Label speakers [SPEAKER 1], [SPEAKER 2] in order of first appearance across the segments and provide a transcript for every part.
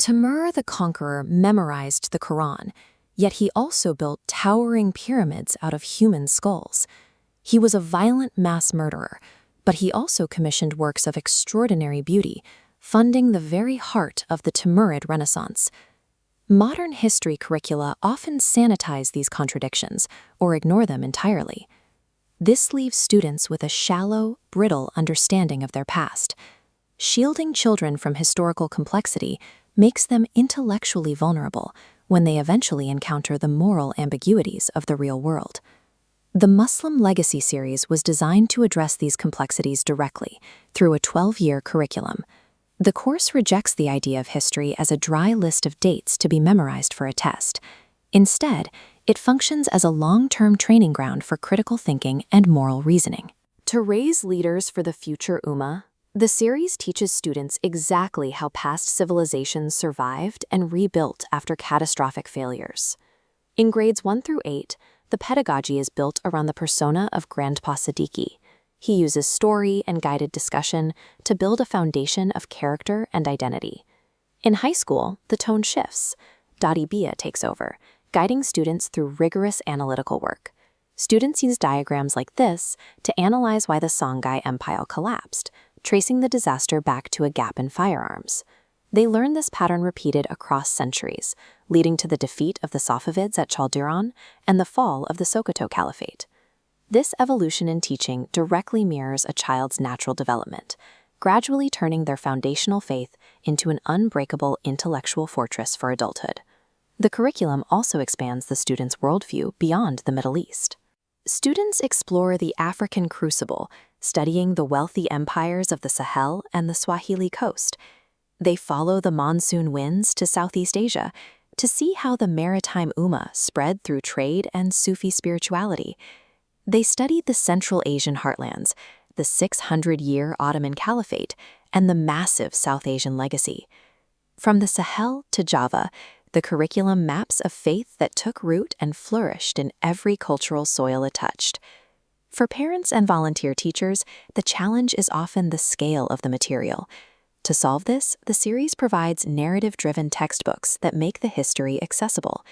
[SPEAKER 1] Timur the Conqueror memorized the Quran, yet he also built towering pyramids out of human skulls. He was a violent mass murderer, but he also commissioned works of extraordinary beauty, funding the very heart of the Timurid Renaissance. Modern history curricula often sanitize these contradictions or ignore them entirely. This leaves students with a shallow, brittle understanding of their past. Shielding children from historical complexity makes them intellectually vulnerable when they eventually encounter the moral ambiguities of the real world. The Muslim Legacy series was designed to address these complexities directly through a 12-year curriculum. The course rejects the idea of history as a dry list of dates to be memorized for a test. Instead, it functions as a long-term training ground for critical thinking and moral reasoning. To raise leaders for the future Ummah, the series teaches students exactly how past civilizations survived and rebuilt after catastrophic failures. In grades 1 through 8, the pedagogy is built around the persona of Grandpa Siddiqui. He uses story and guided discussion to build a foundation of character and identity. In high school, the tone shifts. Dadi Bia takes over, guiding students through rigorous analytical work. Students use diagrams like this to analyze why the Songhai Empire collapsed, tracing the disaster back to a gap in firearms. They learn this pattern repeated across centuries, leading to the defeat of the Safavids at Chaldiran and the fall of the Sokoto Caliphate. This evolution in teaching directly mirrors a child's natural development, gradually turning their foundational faith into an unbreakable intellectual fortress for adulthood. The curriculum also expands the students' worldview beyond the Middle East. Students explore the African crucible, studying the wealthy empires of the Sahel and the Swahili coast. They follow the monsoon winds to Southeast Asia to see how the maritime Ummah spread through trade and Sufi spirituality. They studied the Central Asian heartlands, the 600-year Ottoman Caliphate, and the massive South Asian legacy. From the Sahel to Java, the curriculum maps a faith that took root and flourished in every cultural soil it touched. For parents and volunteer teachers, the challenge is often the scale of the material. To solve this, the series provides narrative-driven textbooks that make the history accessible.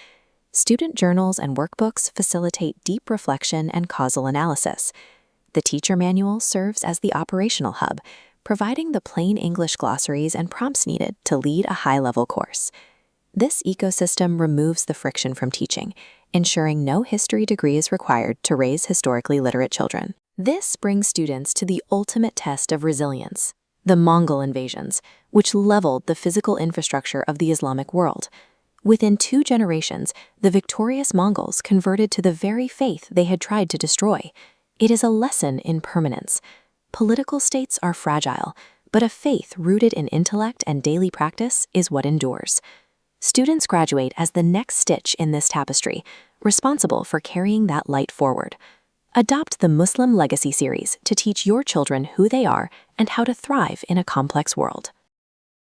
[SPEAKER 1] Student journals and workbooks facilitate deep reflection and causal analysis. The teacher manual serves as the operational hub, providing the plain English glossaries and prompts needed to lead a high-level course. This ecosystem removes the friction from teaching, ensuring no history degree is required to raise historically literate children. This brings students to the ultimate test of resilience, the Mongol invasions, which leveled the physical infrastructure of the Islamic world. Within 2 generations, the victorious Mongols converted to the very faith they had tried to destroy. It is a lesson in permanence. Political states are fragile, but a faith rooted in intellect and daily practice is what endures. Students graduate as the next stitch in this tapestry, responsible for carrying that light forward. Adopt the Muslim Legacy series to teach your children who they are and how to thrive in a complex world.